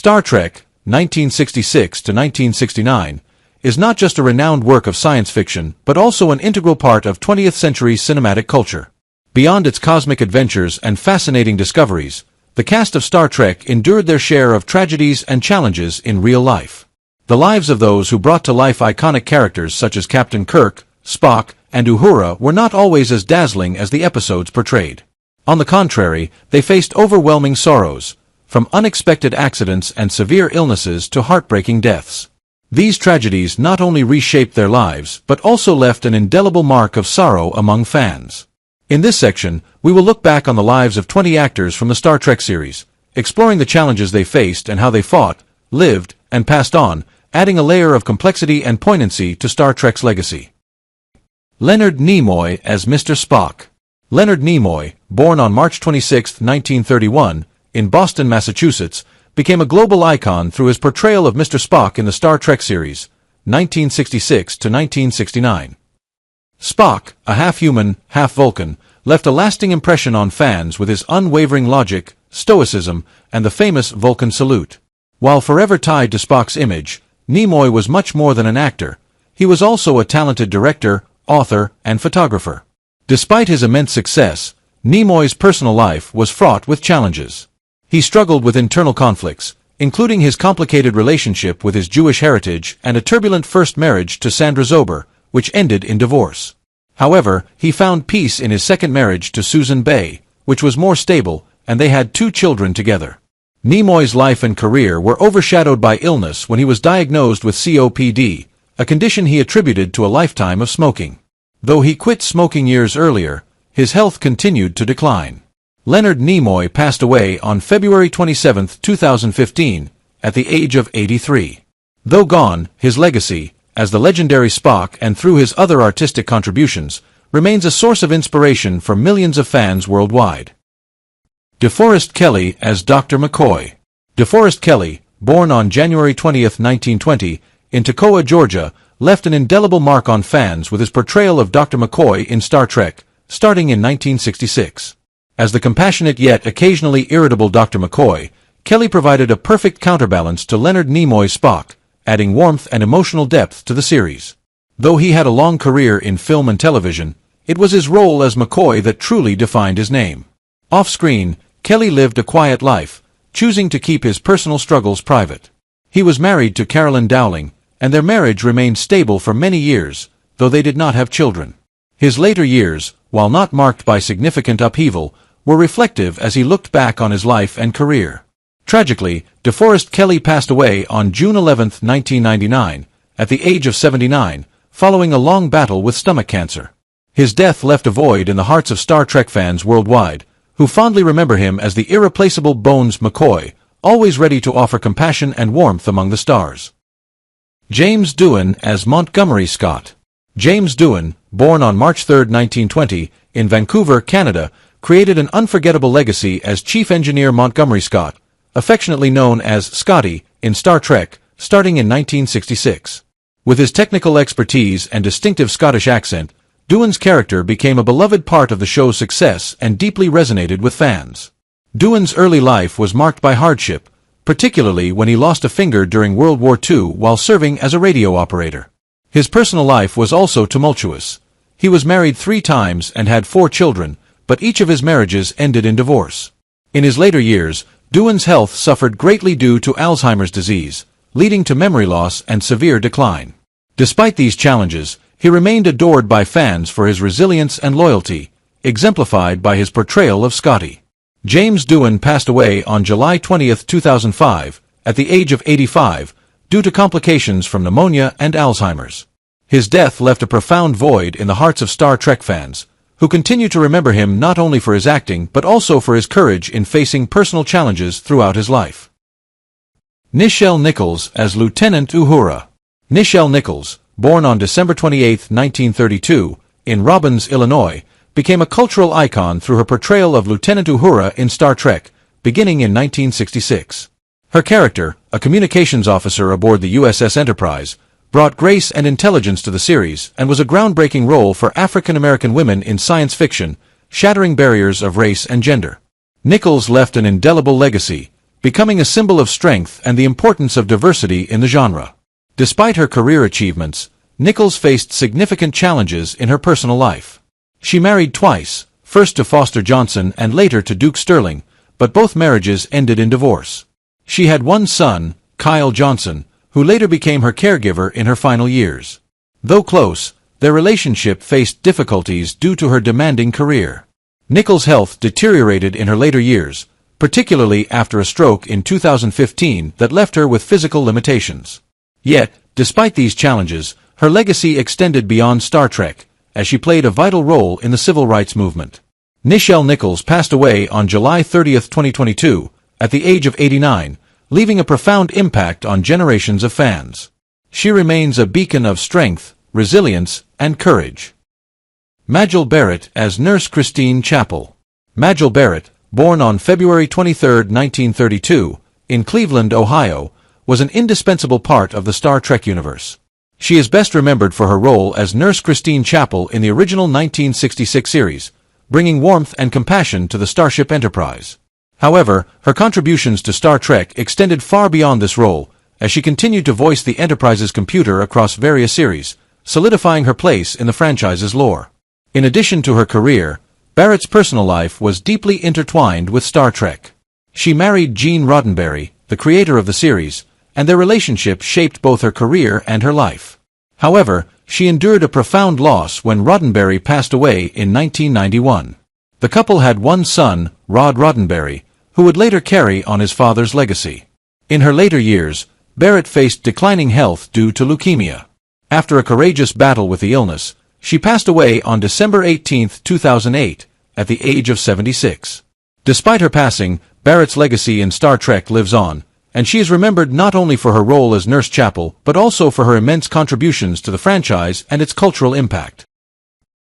Star Trek, 1966 to 1969, is not just a renowned work of science fiction, but also an integral part of 20th century cinematic culture. Beyond its cosmic adventures and fascinating discoveries, the cast of Star Trek endured their share of tragedies and challenges in real life. The lives of those who brought to life iconic characters such as Captain Kirk, Spock, and Uhura were not always as dazzling as the episodes portrayed. On the contrary, they faced overwhelming sorrows, from unexpected accidents and severe illnesses to heartbreaking deaths. These tragedies not only reshaped their lives, but also left an indelible mark of sorrow among fans. In this section, we will look back on the lives of 20 actors from the Star Trek series, exploring the challenges they faced and how they fought, lived, and passed on, adding a layer of complexity and poignancy to Star Trek's legacy. Leonard Nimoy as Mr. Spock. Leonard Nimoy, born on March 26, 1931, in Boston, Massachusetts, became a global icon through his portrayal of Mr. Spock in the Star Trek series, 1966 to 1969. Spock, a half-human, half-Vulcan, left a lasting impression on fans with his unwavering logic, stoicism, and the famous Vulcan salute. While forever tied to Spock's image, Nimoy was much more than an actor. He was also a talented director, author, and photographer. Despite his immense success, Nimoy's personal life was fraught with challenges. He struggled with internal conflicts, including his complicated relationship with his Jewish heritage and a turbulent first marriage to Sandra Zober, which ended in divorce. However, he found peace in his second marriage to Susan Bay, which was more stable, and they had 2 children together. Nimoy's life and career were overshadowed by illness when he was diagnosed with COPD, a condition he attributed to a lifetime of smoking. Though he quit smoking years earlier, his health continued to decline. Leonard Nimoy passed away on February 27, 2015, at the age of 83. Though gone, his legacy, as the legendary Spock and through his other artistic contributions, remains a source of inspiration for millions of fans worldwide. DeForest Kelley as Dr. McCoy. DeForest Kelley, born on January 20, 1920, in Toccoa, Georgia, left an indelible mark on fans with his portrayal of Dr. McCoy in Star Trek, starting in 1966. As the compassionate yet occasionally irritable Dr. McCoy, Kelley provided a perfect counterbalance to Leonard Nimoy's Spock, adding warmth and emotional depth to the series. Though he had a long career in film and television, it was his role as McCoy that truly defined his name. Off-screen, Kelley lived a quiet life, choosing to keep his personal struggles private. He was married to Carolyn Dowling, and their marriage remained stable for many years, though they did not have children. His later years, while not marked by significant upheaval, were reflective as he looked back on his life and career. Tragically, DeForest Kelley passed away on June 11, 1999, at the age of 79, following a long battle with stomach cancer. His death left a void in the hearts of Star Trek fans worldwide, who fondly remember him as the irreplaceable Bones McCoy, always ready to offer compassion and warmth among the stars. James Doohan as Montgomery Scott. James Doohan, born on March 3, 1920, in Vancouver, Canada, created an unforgettable legacy as Chief Engineer Montgomery Scott, affectionately known as Scotty, in Star Trek, starting in 1966. With his technical expertise and distinctive Scottish accent, Doohan's character became a beloved part of the show's success and deeply resonated with fans. Doohan's early life was marked by hardship, particularly when he lost a finger during World War II while serving as a radio operator. His personal life was also tumultuous. He was married 3 times and had 4 children, but each of his marriages ended in divorce. In his later years, Doohan's health suffered greatly due to Alzheimer's disease, leading to memory loss and severe decline. Despite these challenges, he remained adored by fans for his resilience and loyalty, exemplified by his portrayal of Scotty. James Doohan passed away on July 20, 2005, at the age of 85, due to complications from pneumonia and Alzheimer's. His death left a profound void in the hearts of Star Trek fans, who continue to remember him not only for his acting but also for his courage in facing personal challenges throughout his life. Nichelle Nichols as Lieutenant Uhura. Nichelle Nichols, born on December 28, 1932, in Robbins, Illinois, became a cultural icon through her portrayal of Lieutenant Uhura in Star Trek, beginning in 1966. Her character, a communications officer aboard the USS Enterprise, brought grace and intelligence to the series and was a groundbreaking role for African-American women in science fiction, shattering barriers of race and gender. Nichols left an indelible legacy, becoming a symbol of strength and the importance of diversity in the genre. Despite her career achievements, Nichols faced significant challenges in her personal life. She married twice, first to Foster Johnson and later to Duke Sterling, but both marriages ended in divorce. She had one son, Kyle Johnson, who later became her caregiver in her final years. Though close, their relationship faced difficulties due to her demanding career. Nichols' health deteriorated in her later years, particularly after a stroke in 2015 that left her with physical limitations. Yet, despite these challenges, her legacy extended beyond Star Trek, as she played a vital role in the civil rights movement. Nichelle Nichols passed away on July 30, 2022, at the age of 89, leaving a profound impact on generations of fans. She remains a beacon of strength, resilience, and courage. Majel Barrett as Nurse Christine Chapel. Majel Barrett, born on February 23, 1932, in Cleveland, Ohio, was an indispensable part of the Star Trek universe. She is best remembered for her role as Nurse Christine Chapel in the original 1966 series, bringing warmth and compassion to the Starship Enterprise. However, her contributions to Star Trek extended far beyond this role, as she continued to voice the Enterprise's computer across various series, solidifying her place in the franchise's lore. In addition to her career, Barrett's personal life was deeply intertwined with Star Trek. She married Gene Roddenberry, the creator of the series, and their relationship shaped both her career and her life. However, she endured a profound loss when Roddenberry passed away in 1991. The couple had one son, Rod Roddenberry, who would later carry on his father's legacy. In her later years, Barrett faced declining health due to leukemia. After a courageous battle with the illness, she passed away on December 18, 2008, at the age of 76. Despite her passing, Barrett's legacy in Star Trek lives on, and she is remembered not only for her role as Nurse Chapel but also for her immense contributions to the franchise and its cultural impact.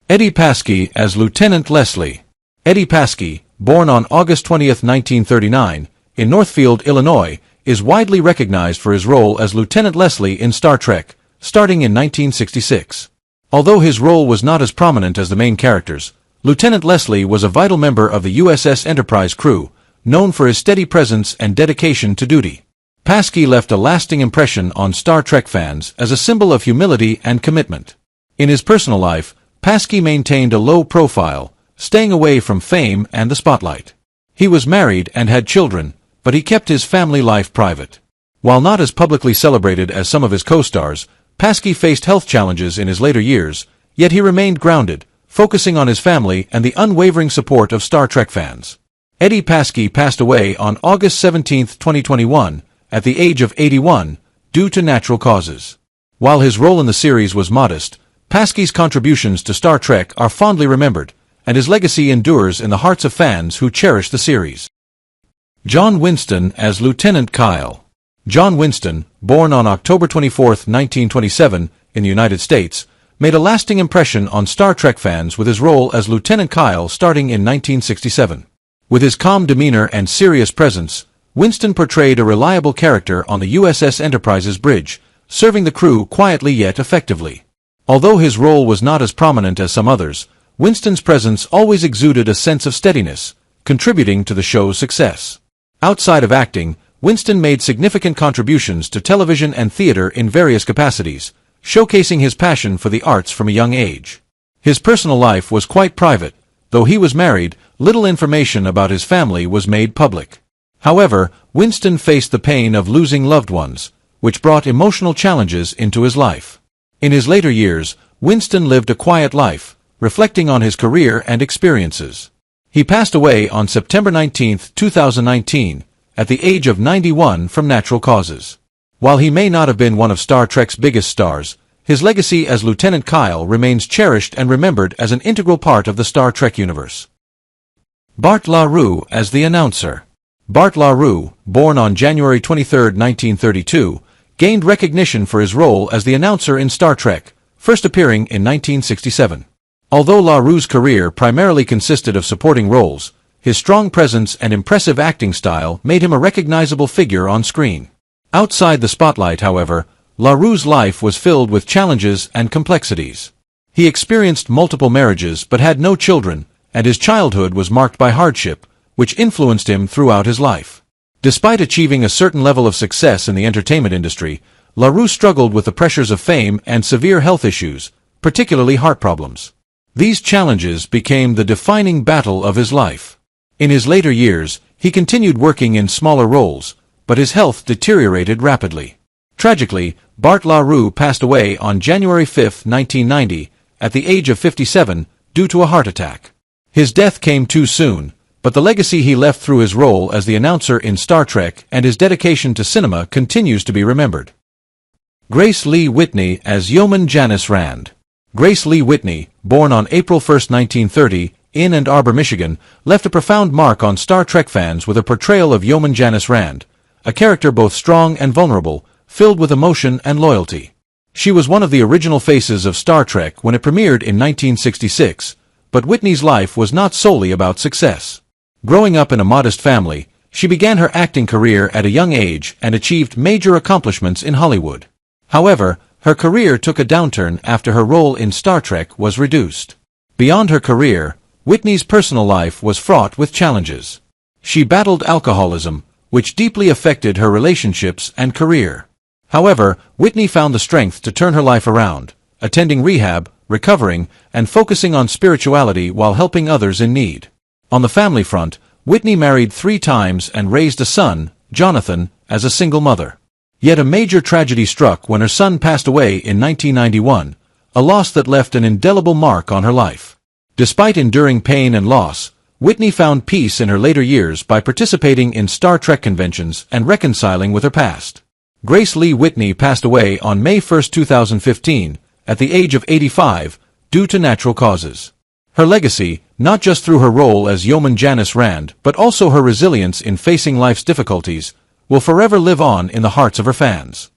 Eddie Paskey as Lieutenant Leslie. Eddie Paskey, born on August 20, 1939, in Northfield, Illinois, is widely recognized for his role as Lieutenant Leslie in Star Trek, starting in 1966. Although his role was not as prominent as the main characters, Lieutenant Leslie was a vital member of the USS Enterprise crew, known for his steady presence and dedication to duty. Paskey left a lasting impression on Star Trek fans as a symbol of humility and commitment. In his personal life, Paskey maintained a low profile, staying away from fame and the spotlight. He was married and had children, but he kept his family life private. While not as publicly celebrated as some of his co-stars, Paskey faced health challenges in his later years, yet he remained grounded, focusing on his family and the unwavering support of Star Trek fans. Eddie Paskey passed away on August 17, 2021, at the age of 81, due to natural causes. While his role in the series was modest, Paskey's contributions to Star Trek are fondly remembered, and his legacy endures in the hearts of fans who cherish the series. John Winston as Lieutenant Kyle. John Winston, born on October 24, 1927, in the United States, made a lasting impression on Star Trek fans with his role as Lieutenant Kyle starting in 1967. With his calm demeanor and serious presence, Winston portrayed a reliable character on the USS Enterprise's bridge, serving the crew quietly yet effectively. Although his role was not as prominent as some others, Winston's presence always exuded a sense of steadiness, contributing to the show's success. Outside of acting, Winston made significant contributions to television and theater in various capacities, showcasing his passion for the arts from a young age. His personal life was quite private. Though he was married, little information about his family was made public. However, Winston faced the pain of losing loved ones, which brought emotional challenges into his life. In his later years, Winston lived a quiet life, reflecting on his career and experiences. He passed away on September 19, 2019, at the age of 91 from natural causes. While he may not have been one of Star Trek's biggest stars, his legacy as Lieutenant Kyle remains cherished and remembered as an integral part of the Star Trek universe. Bart LaRue as the announcer. Bart LaRue, born on January 23, 1932, gained recognition for his role as the announcer in Star Trek, first appearing in 1967. Although LaRue's career primarily consisted of supporting roles, his strong presence and impressive acting style made him a recognizable figure on screen. Outside the spotlight, however, LaRue's life was filled with challenges and complexities. He experienced multiple marriages but had no children, and his childhood was marked by hardship, which influenced him throughout his life. Despite achieving a certain level of success in the entertainment industry, LaRue struggled with the pressures of fame and severe health issues, particularly heart problems. These challenges became the defining battle of his life. In his later years, he continued working in smaller roles, but his health deteriorated rapidly. Tragically, Bart LaRue passed away on January 5, 1990, at the age of 57, due to a heart attack. His death came too soon, but the legacy he left through his role as the announcer in Star Trek and his dedication to cinema continues to be remembered. Grace Lee Whitney as Yeoman Janice Rand. Grace Lee Whitney, born on April 1, 1930, in Ann Arbor, Michigan, left a profound mark on Star Trek fans with her portrayal of Yeoman Janice Rand, a character both strong and vulnerable, filled with emotion and loyalty. She was one of the original faces of Star Trek when it premiered in 1966, but Whitney's life was not solely about success. Growing up in a modest family, she began her acting career at a young age and achieved major accomplishments in Hollywood. However, her career took a downturn after her role in Star Trek was reduced. Beyond her career, Whitney's personal life was fraught with challenges. She battled alcoholism, which deeply affected her relationships and career. However, Whitney found the strength to turn her life around, attending rehab, recovering, and focusing on spirituality while helping others in need. On the family front, Whitney married 3 times and raised a son, Jonathan, as a single mother. Yet a major tragedy struck when her son passed away in 1991, a loss that left an indelible mark on her life. Despite enduring pain and loss, Whitney found peace in her later years by participating in Star Trek conventions and reconciling with her past. Grace Lee Whitney passed away on May 1, 2015, at the age of 85, due to natural causes. Her legacy, not just through her role as Yeoman Janice Rand, but also her resilience in facing life's difficulties, will forever live on in the hearts of her fans.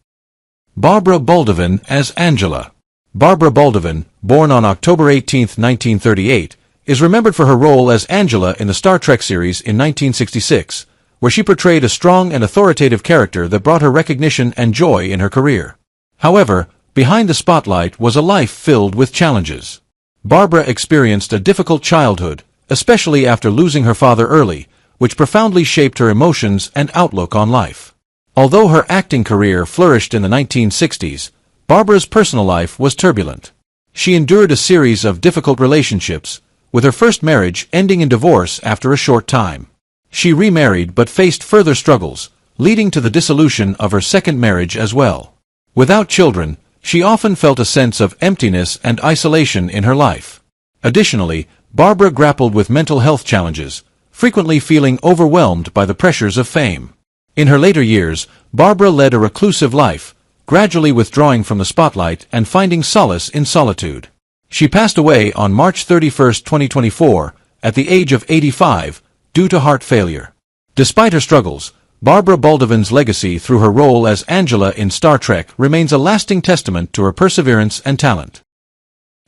Barbara Baldwin as Angela. Barbara Baldwin, born on October 18, 1938, is remembered for her role as Angela in the Star Trek series in 1966, where she portrayed a strong and authoritative character that brought her recognition and joy in her career. However, behind the spotlight was a life filled with challenges. Barbara experienced a difficult childhood, especially after losing her father early, which profoundly shaped her emotions and outlook on life. Although her acting career flourished in the 1960s, Barbara's personal life was turbulent. She endured a series of difficult relationships, with her first marriage ending in divorce after a short time. She remarried but faced further struggles, leading to the dissolution of her second marriage as well. Without children, she often felt a sense of emptiness and isolation in her life. Additionally, Barbara grappled with mental health challenges, frequently feeling overwhelmed by the pressures of fame. In her later years, Barbara led a reclusive life, gradually withdrawing from the spotlight and finding solace in solitude. She passed away on March 31, 2024, at the age of 85, due to heart failure. Despite her struggles, Barbara Baldwin's legacy through her role as Angela in Star Trek remains a lasting testament to her perseverance and talent.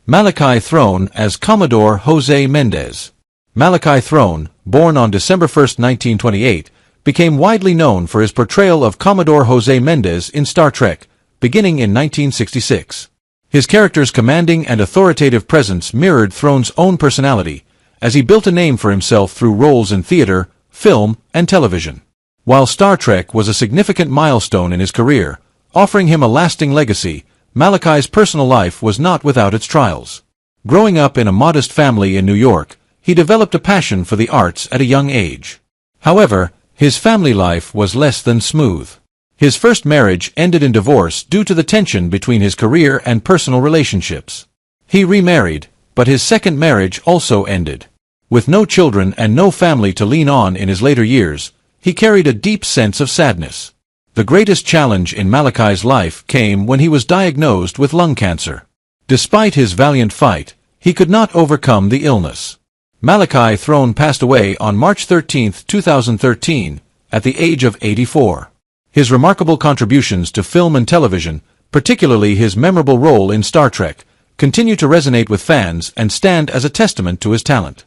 Malachi Throne as Commodore Jose Mendez. Malachi Throne, born on December 1, 1928, became widely known for his portrayal of Commodore Jose Mendez in Star Trek, beginning in 1966. His character's commanding and authoritative presence mirrored Throne's own personality, as he built a name for himself through roles in theater, film, and television. While Star Trek was a significant milestone in his career, offering him a lasting legacy, Malachi's personal life was not without its trials. Growing up in a modest family in New York, he developed a passion for the arts at a young age. However, his family life was less than smooth. His first marriage ended in divorce due to the tension between his career and personal relationships. He remarried, but his second marriage also ended. With no children and no family to lean on in his later years, he carried a deep sense of sadness. The greatest challenge in Malachi's life came when he was diagnosed with lung cancer. Despite his valiant fight, he could not overcome the illness. Malachi Throne passed away on March 13, 2013, at the age of 84. His remarkable contributions to film and television, particularly his memorable role in Star Trek, continue to resonate with fans and stand as a testament to his talent.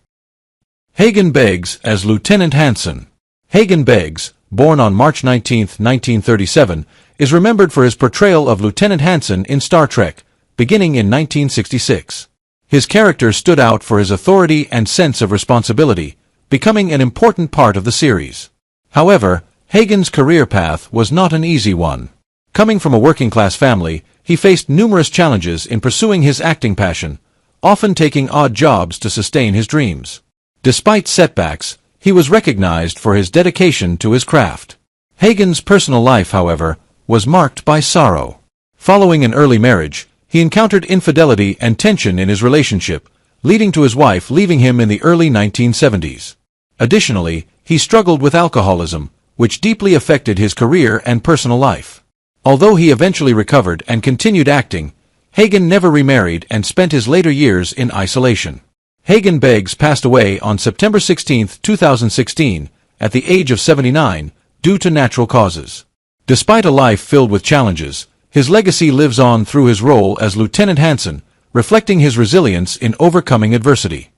Hagen Beggs as Lieutenant Hansen. Hagen Beggs, born on March 19, 1937, is remembered for his portrayal of Lieutenant Hansen in Star Trek, beginning in 1966. His character stood out for his authority and sense of responsibility, becoming an important part of the series. However, Hagen's career path was not an easy one. Coming from a working-class family, he faced numerous challenges in pursuing his acting passion, often taking odd jobs to sustain his dreams. Despite setbacks, he was recognized for his dedication to his craft. Hagen's personal life, however, was marked by sorrow. Following an early marriage, he encountered infidelity and tension in his relationship, leading to his wife leaving him in the early 1970s. Additionally, he struggled with alcoholism, which deeply affected his career and personal life. Although he eventually recovered and continued acting, Hagen never remarried and spent his later years in isolation. Hagen Beggs passed away on September 16, 2016, at the age of 79, due to natural causes. Despite a life filled with challenges, his legacy lives on through his role as Lieutenant Hansen, reflecting his resilience in overcoming adversity.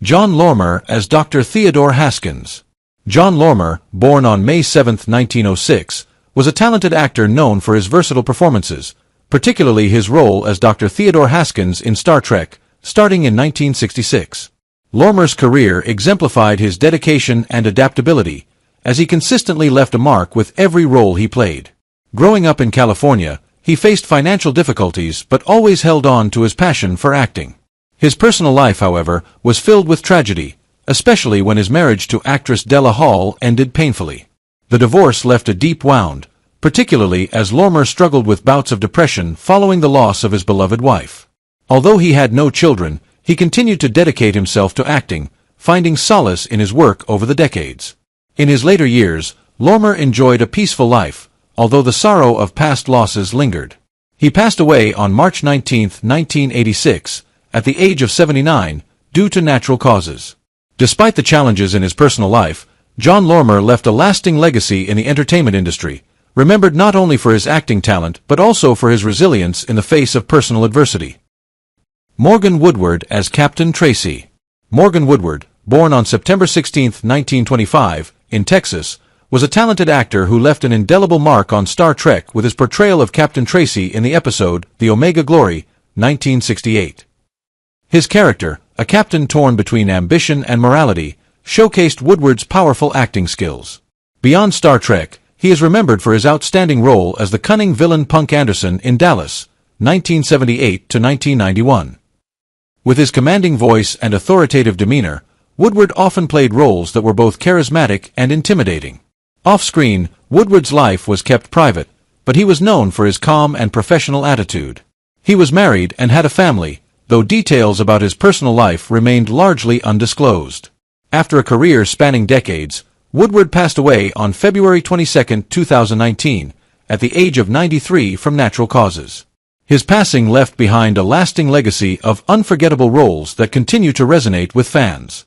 John Lormer as Dr. Theodore Haskins. John Lormer, born on May 7, 1906, was a talented actor known for his versatile performances, particularly his role as Dr. Theodore Haskins in Star Trek, starting in 1966. Lormer's career exemplified his dedication and adaptability, as he consistently left a mark with every role he played. Growing up in California, he faced financial difficulties but always held on to his passion for acting. His personal life, however, was filled with tragedy, especially when his marriage to actress Della Hall ended painfully. The divorce left a deep wound, particularly as Lormer struggled with bouts of depression following the loss of his beloved wife. Although he had no children, he continued to dedicate himself to acting, finding solace in his work over the decades. In his later years, Lormer enjoyed a peaceful life, although the sorrow of past losses lingered. He passed away on March 19, 1986, at the age of 79, due to natural causes. Despite the challenges in his personal life, John Lormer left a lasting legacy in the entertainment industry, remembered not only for his acting talent but also for his resilience in the face of personal adversity. Morgan Woodward as Captain Tracy. Morgan Woodward, born on September 16, 1925, in Texas, was a talented actor who left an indelible mark on Star Trek with his portrayal of Captain Tracy in the episode The Omega Glory, 1968. His character, a captain torn between ambition and morality, showcased Woodward's powerful acting skills. Beyond Star Trek, he is remembered for his outstanding role as the cunning villain Punk Anderson in Dallas, 1978 to 1991. With his commanding voice and authoritative demeanor, Woodward often played roles that were both charismatic and intimidating. Off-screen, Woodward's life was kept private, but he was known for his calm and professional attitude. He was married and had a family, though details about his personal life remained largely undisclosed. After a career spanning decades, Woodward passed away on February 22, 2019, at the age of 93 from natural causes. His passing left behind a lasting legacy of unforgettable roles that continue to resonate with fans.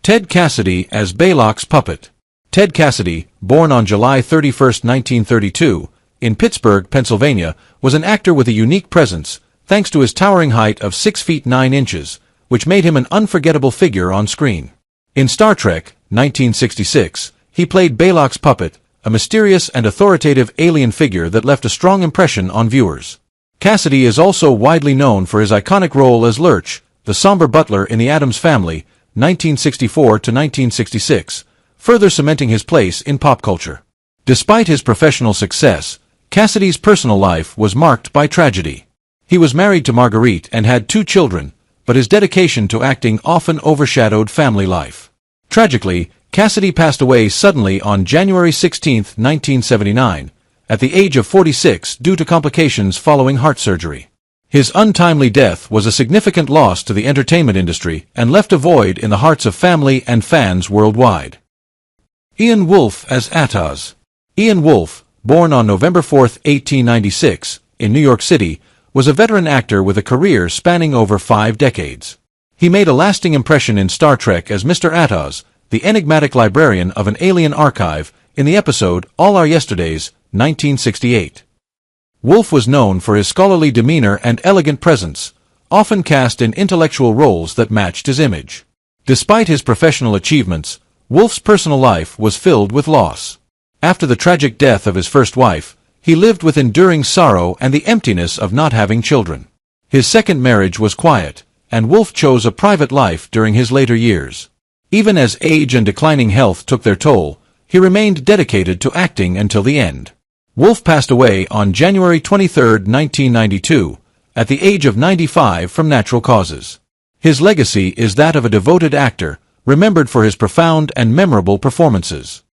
Ted Cassidy as Baylock's puppet. Ted Cassidy, born on July 31, 1932, in Pittsburgh, Pennsylvania, was an actor with a unique presence, thanks to his towering height of 6 feet 9 inches, which made him an unforgettable figure on screen. In Star Trek, 1966, he played Baylock's puppet, a mysterious and authoritative alien figure that left a strong impression on viewers. Cassidy is also widely known for his iconic role as Lurch, the somber butler in The Addams Family, 1964 to 1966, further cementing his place in pop culture. Despite his professional success, Cassidy's personal life was marked by tragedy. He was married to Marguerite and had 2 children, but his dedication to acting often overshadowed family life. Tragically, Cassidy passed away suddenly on January 16, 1979, at the age of 46 due to complications following heart surgery. His untimely death was a significant loss to the entertainment industry and left a void in the hearts of family and fans worldwide. Ian Wolfe as Ataz. Ian Wolfe, born on November 4, 1896, in New York City, was a veteran actor with a career spanning over 5 decades. He made a lasting impression in Star Trek as Mr. Ataz, the enigmatic librarian of an alien archive, in the episode All Our Yesterdays, 1968. Wolfe was known for his scholarly demeanor and elegant presence, often cast in intellectual roles that matched his image. Despite his professional achievements, Wolfe's personal life was filled with loss. After the tragic death of his first wife, he lived with enduring sorrow and the emptiness of not having children. His second marriage was quiet, and Wolfe chose a private life during his later years. Even as age and declining health took their toll, He remained dedicated to acting until the end. Wolfe passed away on January 23, 1992, at the age of 95 from natural causes. His legacy is that of a devoted actor, remembered for his profound and memorable performances.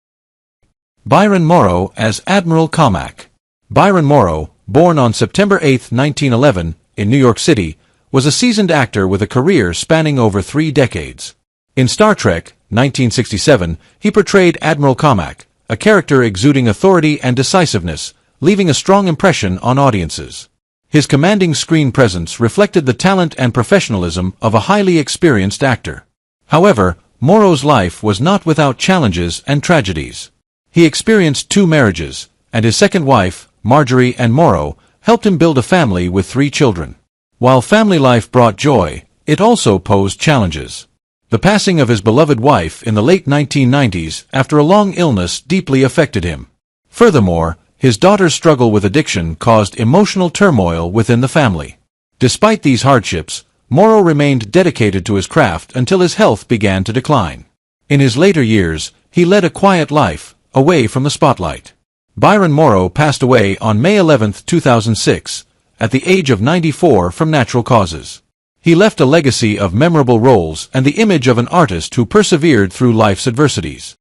Byron Morrow as Admiral Comac. Byron Morrow, born on September 8, 1911, in New York City, was a seasoned actor with a career spanning over 3 decades. In Star Trek, 1967, he portrayed Admiral Comac, a character exuding authority and decisiveness, leaving a strong impression on audiences. His commanding screen presence reflected the talent and professionalism of a highly experienced actor. However, Morrow's life was not without challenges and tragedies. He experienced 2 marriages, and his second wife, Marjorie Ann Morrow, helped him build a family with 3 children. While family life brought joy, it also posed challenges. The passing of his beloved wife in the late 1990s after a long illness deeply affected him. Furthermore, his daughter's struggle with addiction caused emotional turmoil within the family. Despite these hardships, Morrow remained dedicated to his craft until his health began to decline. In his later years, he led a quiet life, away from the spotlight. Byron Morrow passed away on May 11, 2006, at the age of 94 from natural causes. He left a legacy of memorable roles and the image of an artist who persevered through life's adversities.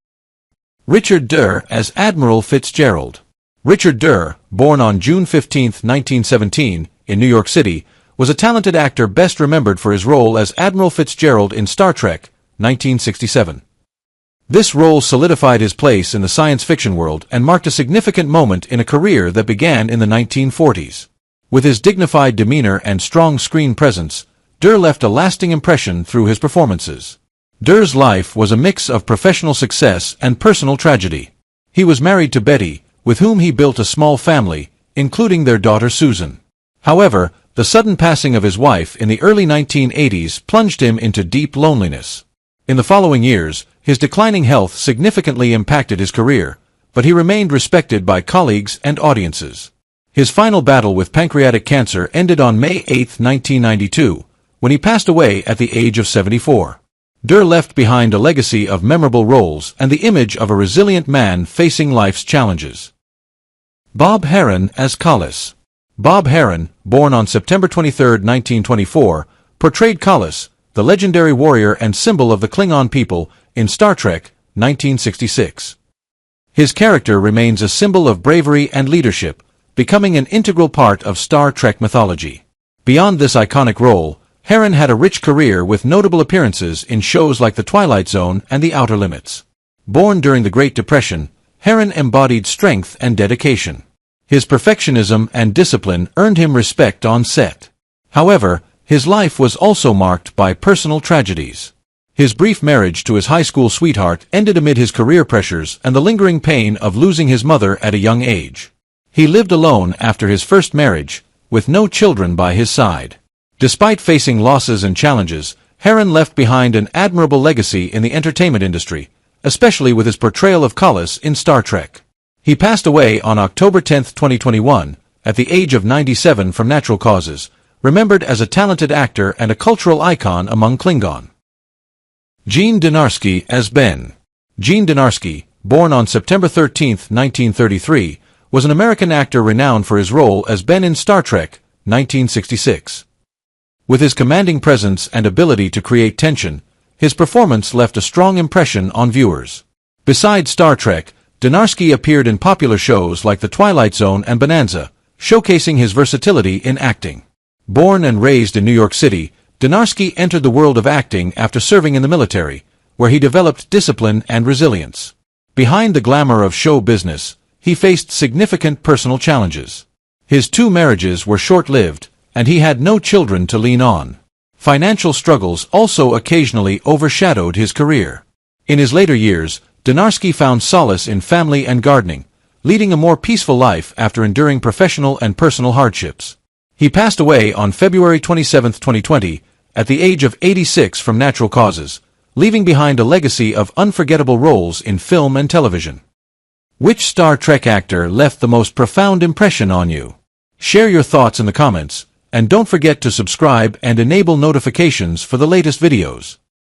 Richard Durr as Admiral Fitzgerald. Richard Durr, born on June 15, 1917, in New York City, was a talented actor best remembered for his role as Admiral Fitzgerald in Star Trek, 1967. This role solidified his place in the science fiction world and marked a significant moment in a career that began in the 1940s. With his dignified demeanor and strong screen presence, Durr left a lasting impression through his performances. Durr's life was a mix of professional success and personal tragedy. He was married to Betty, with whom he built a small family, including their daughter Susan. However, the sudden passing of his wife in the early 1980s plunged him into deep loneliness. In the following years, his declining health significantly impacted his career, but he remained respected by colleagues and audiences. His final battle with pancreatic cancer ended on May 8, 1992, when he passed away at the age of 74. Durr left behind a legacy of memorable roles and the image of a resilient man facing life's challenges. Bob Harron as Collis. Bob Harron, born on September 23, 1924, portrayed Collis, the legendary warrior and symbol of the Klingon people, in Star Trek, 1966. His character remains a symbol of bravery and leadership, becoming an integral part of Star Trek mythology. Beyond this iconic role, Harron had a rich career with notable appearances in shows like The Twilight Zone and The Outer Limits. Born during the Great Depression, Harron embodied strength and dedication. His perfectionism and discipline earned him respect on set. However, his life was also marked by personal tragedies. His brief marriage to his high school sweetheart ended amid his career pressures and the lingering pain of losing his mother at a young age. He lived alone after his first marriage, with no children by his side. Despite facing losses and challenges, Harron left behind an admirable legacy in the entertainment industry, especially with his portrayal of Collis in Star Trek. He passed away on October 10, 2021, at the age of 97 from natural causes, remembered as a talented actor and a cultural icon among Klingon. Gene Dynarski as Ben. Gene Dynarski, born on September 13, 1933, was an American actor renowned for his role as Ben in Star Trek, 1966. With his commanding presence and ability to create tension, his performance left a strong impression on viewers. Besides Star Trek, Dynarski appeared in popular shows like The Twilight Zone and Bonanza, showcasing his versatility in acting. Born and raised in New York City, Dynarski entered the world of acting after serving in the military, where he developed discipline and resilience. Behind the glamour of show business, he faced significant personal challenges. His 2 marriages were short-lived, and he had no children to lean on. Financial struggles also occasionally overshadowed his career. In his later years, Dynarski found solace in family and gardening, leading a more peaceful life after enduring professional and personal hardships. He passed away on February 27, 2020, at the age of 86 from natural causes, leaving behind a legacy of unforgettable roles in film and television. Which Star Trek actor left the most profound impression on you? Share your thoughts in the comments, and don't forget to subscribe and enable notifications for the latest videos.